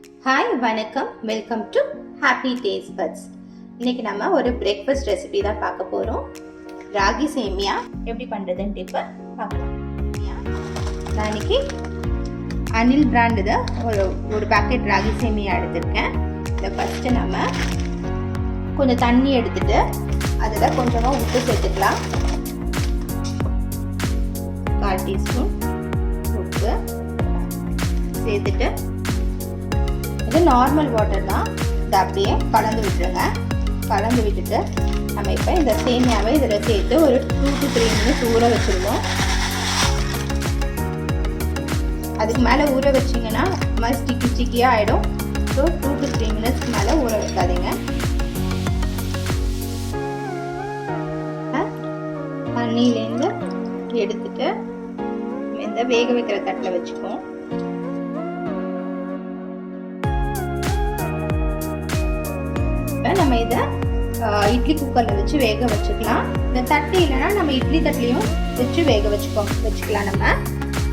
Hi வணக்கம், welcome to happy taste buds. இன்னைக்கு நம்ம ஒரு பிரேக்ஃபாஸ்ட் ரெசிபி தான் பார்க்க போகிறோம். ராகி சேமியா எப்படி பண்ணுறதுன்னு இப்போ பார்க்கலாம். நான் இன்னைக்கு அனில் பிராண்டு தான் ஒரு பேக்கெட் ராகி சேமியா எடுத்திருக்கேன். இதை ஃபஸ்ட்டு நம்ம கொஞ்சம் தண்ணி எடுத்துட்டு அதில் கொஞ்சமாக உப்பு சேர்த்துக்கலாம். 1/4 டீஸ்பூன் உப்பு சேர்த்துட்டு இது நார்மல் வாட்டர் தான். இதை அப்படியே கலந்து விட்டுருங்க. கலந்து விட்டுட்டு நம்ம இப்போ இந்த சேமியாவை இதில் சேர்த்து ஒரு 2 to 3 minutes ஊற வச்சுருவோம். அதுக்கு மேலே ஊற வச்சிங்கன்னா மாதிரி ஸ்டிக்கியாக ஆகிடும். ஸோ 2 to 3 minutes மேலே ஊற வைக்காதீங்க. தண்ணியிலேருந்து எடுத்துட்டு இந்த வேக வைக்கிற தட்டில் வச்சுப்போம். நம்ம இதை இட்லி குக்கரில் வச்சு வேக வச்சுக்கலாம். இந்த தட்டு இல்லைன்னா நம்ம இட்லி தட்டுலையும் வச்சு வேக வச்சுக்கலாம். நம்ம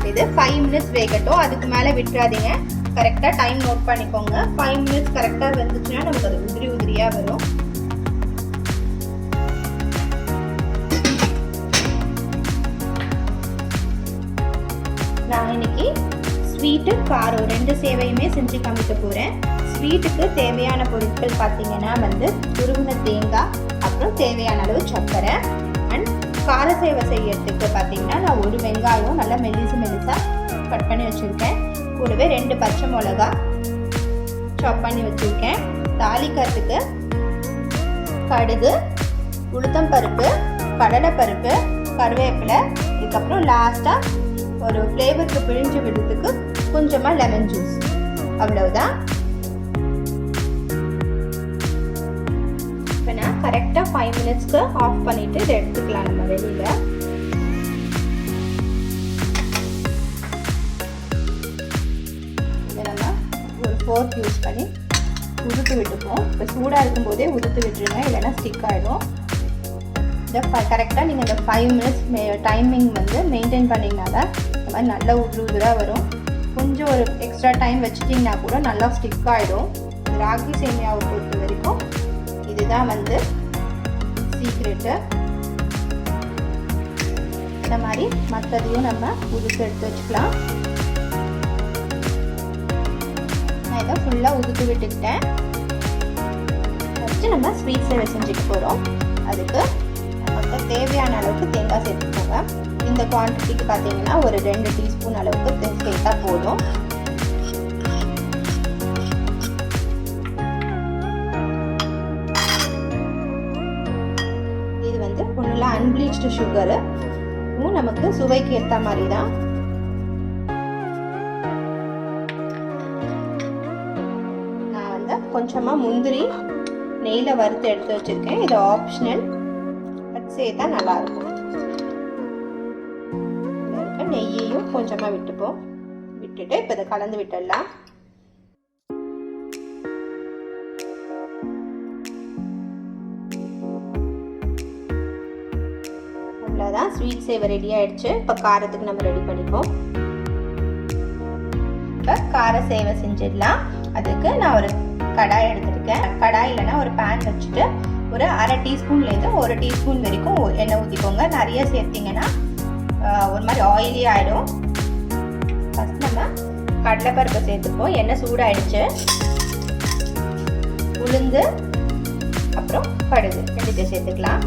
இது 5 minutes வேகட்டும். அதுக்கு மேலே விட்டுறாதீங்க. கரெக்டாக டைம் நோட் பண்ணிக்கோங்க. 5 minutes கரெக்டாக வந்துச்சுன்னா நமக்கு அது உதிரியாக வரும். நான் இன்னைக்கு ஸ்வீட்டு காரம் 2 சேவையுமே செஞ்சு காமிக்க போகிறேன். ஸ்வீட்டுக்கு தேவையான பொருட்கள் பார்த்தீங்கன்னா துருவின தேங்காய், அப்புறம் தேவையான அளவு சர்க்கரை. அண்ட் கார சேவை செய்யறதுக்கு பார்த்தீங்கன்னா நான் ஒரு வெங்காயம் நல்லா மெலிசாக கட் பண்ணி வச்சுருக்கேன். கூடவே 2 பச்சை மிளகா சாப் பண்ணி வச்சுருக்கேன். தாளிக்கிறதுக்கு கடுகு, உளுத்தம்பருப்பு, கடலைப்பருப்பு, கருவேப்பிலை, இதுக்கப்புறம் லாஸ்ட்டாக ஒரு ஃப்ளேவருக்கு பிழிஞ்சு விடுறதுக்கு கொஞ்சமாக லெமன் ஜூஸ். அவ்வளவுதான். இப்போ நான் கரெக்டாக 5 minutesக்கு ஆஃப் பண்ணிவிட்டு இதை எடுத்துக்கலாம் நம்ம வெளியில். இதை நம்ம ஒரு ஃபோர்க் யூஸ் பண்ணி உதுத்து விட்டுப்போம். இப்போ சூடாக இருக்கும்போதே உதுத்து விட்டுருங்க, இல்லைன்னா ஸ்டிக் ஆகிடும். இதை கரெக்டாக நீங்கள் இந்த 5 minutes டைமிங் மெயின்டைன் பண்ணிங்கன்னா தான் இந்த மாதிரி நல்லா உதிராக வரும். கொஞ்சம் ஒரு எக்ஸ்ட்ரா டைம் வச்சுட்டிங்கன்னா கூட நல்லா ஸ்டிக் ஆகிடும். ராகி சேமியாவை பொறுத்த வரைக்கும் இதுதான் சீக்ரெட்டு. இந்த மாதிரி மற்றதையும் நம்ம உதுத்து எடுத்து வச்சுக்கலாம். நான் இதை ஃபுல்லாக உதுத்து விட்டுக்கிட்டேன். ஃபஸ்ட்டு நம்ம ஸ்வீட் சேவை செஞ்சுட்டு போகிறோம். அதுக்கு நமக்கு தேவையான அளவுக்கு தேங்காய் சேர்த்துக்கோங்க. இந்த குவான்டிட்டிக்கு பார்த்தீங்கன்னா ஒரு 2 டீஸ்பூன் அளவுக்கு சேர்த்தா போதும். இது ஒன்றும் அன்பிளீச்டு சுகரு, நமக்கு சுவைக்கு ஏற்ற மாதிரி தான். நான் கொஞ்சமாக முந்திரி நெய்யில் வறுத்து எடுத்து வச்சுருக்கேன். இது ஆப்ஷனல், பட் சேர்த்தா நல்லாயிருக்கும். நெய்யையும் கொஞ்சமாக விட்டுட்டு இப்போ இதை கலந்து விட்டுடலாம். அவ்வளோதான், ஸ்வீட் சேவை ரெடி ஆயிடுச்சு. இப்போ காரத்துக்கு நம்ம ரெடி பண்ணிப்போம். இப்போ கார சேவை செஞ்சிடலாம். அதுக்கு நான் ஒரு கடாய் எடுத்துருக்கேன். கடாய் இல்லைன்னா ஒரு பேன் வச்சுட்டு ஒரு 1/2 டீஸ்பூன்லேருந்து 1 டீஸ்பூன் வரைக்கும் எண்ணெய் ஊற்றிக்கோங்க. நிறைய சேர்த்திங்கன்னா ஒரு மாதிரி ஆயிலி ஆகிடும். ஃபஸ்ட் நம்ம கடலைப்பருப்பை சேர்த்துப்போம். எண்ணெய் சூடாயிடுச்சு. உளுந்து, அப்புறம் கடுகு 2 சேர்த்துக்கலாம்.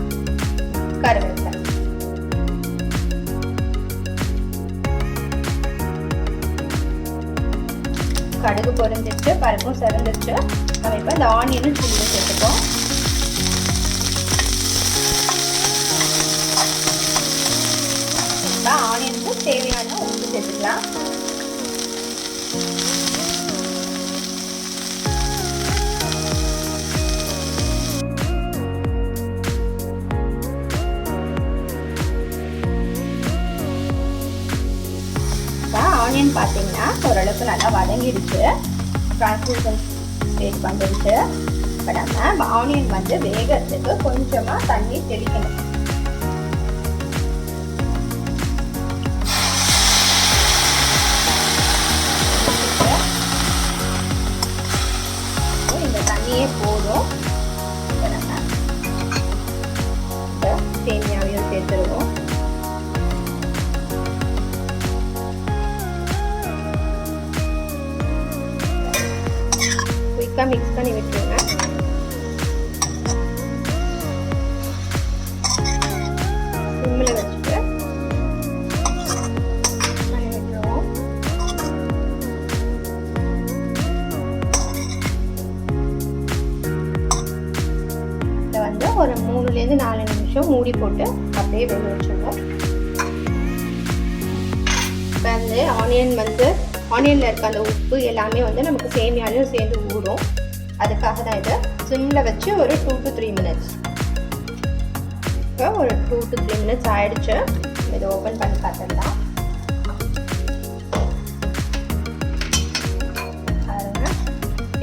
கருவேப்பிலை, கடுகு பொரிஞ்சிச்சு, பருப்பும் செவந்துருச்சு. நம்ம இப்போ இந்த ஆனியனும் சில்லியும் சேர்த்துப்போம். ஆனியனுக்கு தேவையான உப்பு சேர்த்துக்கலாம். ஆனியன் பார்த்தீங்கன்னா ஓரளவுக்கு நல்லா வதங்கிடுச்சு. டிரான்ஸ்லூசன்ட் ஸ்டேஜ் வந்துடுச்சு. இப்போ நம்ம ஆனியன் வேகிறதுக்கு கொஞ்சமாக தண்ணி தெளிக்கணும். தண்ணியே போதும். இப்போ நம்ம சேமியாவையும் சேர்த்துருவோம். குயிக்காக மிக்ஸ் பண்ணி விட்டுருங்க. சிம்மில் வச்சுட்டு பண்ணி விட்டுருவோம். இதை வந்து ஒரு 3லேருந்து 4 நிமிஷம் மூடி போட்டு அப்படியே வேக வச்சுருவோம். இப்போ வந்து ஆனியனில் இருக்க அந்த உப்பு எல்லாமே வந்து நமக்கு சேமியாலையும் சேர்ந்து ஊறும். அதுக்காக தான் இதை சிம்மில் வச்சு ஒரு 2 to 3 மினிட்ஸ். இப்போ ஒரு 2 to 3 மினிட்ஸ் ஆயிடுச்சு. இதை ஓப்பன் பண்ணி பார்த்துடலாம்.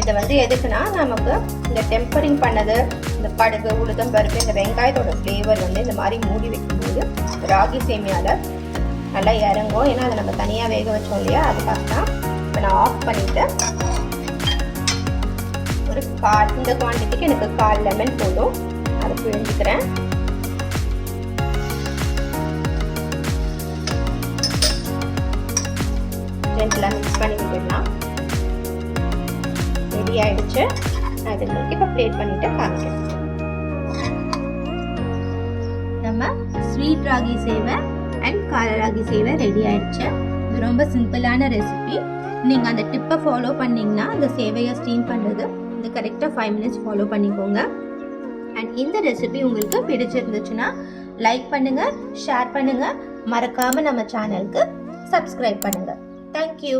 இதை வந்து எதுக்குன்னா நமக்கு இந்த டெம்பரிங் பண்ணது, இந்த கடுகு, உளுத்தம் பருப்பு, இந்த வெங்காயத்தோட ஃப்ளேவர் வந்து இந்த மாதிரி மூடி வைக்கும்போது ராகி சேமியாவில் நல்லா இறங்கும். ஏன்னா அதை நம்ம தனியாக வேக வச்சோம் இல்லையா, அதுக்காக தான். இப்போ நான் ஆஃப் பண்ணிவிட்டு ஒரு இந்த குவான்டிட்டிக்கு எனக்கு 1/4 லெமன் போதும், அதை பிழிஞ்சுக்கிறேன். ரெண்டுலாம் மிக்ஸ் பண்ணி விட்டுடலாம். ரெடி ஆயிடுச்சு. நான் இதை இப்போ பிளேட் பண்ணிட்டு காமிக்கிறேன். நம்ம ஸ்வீட் ராகி சேவை அண்ட் கார ராகி சேவை ரெடி ஆயிடுச்சு. இது ரொம்ப சிம்பிளான ரெசிபி. நீங்கள் அந்த டிப்பை ஃபாலோ பண்ணிங்கன்னா அந்த சேவையை ஸ்டீம் பண்ணுறது இந்த கரெக்டாக 5 மினிட்ஸ் ஃபாலோ பண்ணிக்கோங்க. அண்ட் இந்த ரெசிபி உங்களுக்கு பிடிச்சிருந்துச்சுன்னா லைக் பண்ணுங்கள், ஷேர் பண்ணுங்கள், மறக்காமல் நம்ம சேனலுக்கு சப்ஸ்கிரைப் பண்ணுங்கள். தேங்க்யூ.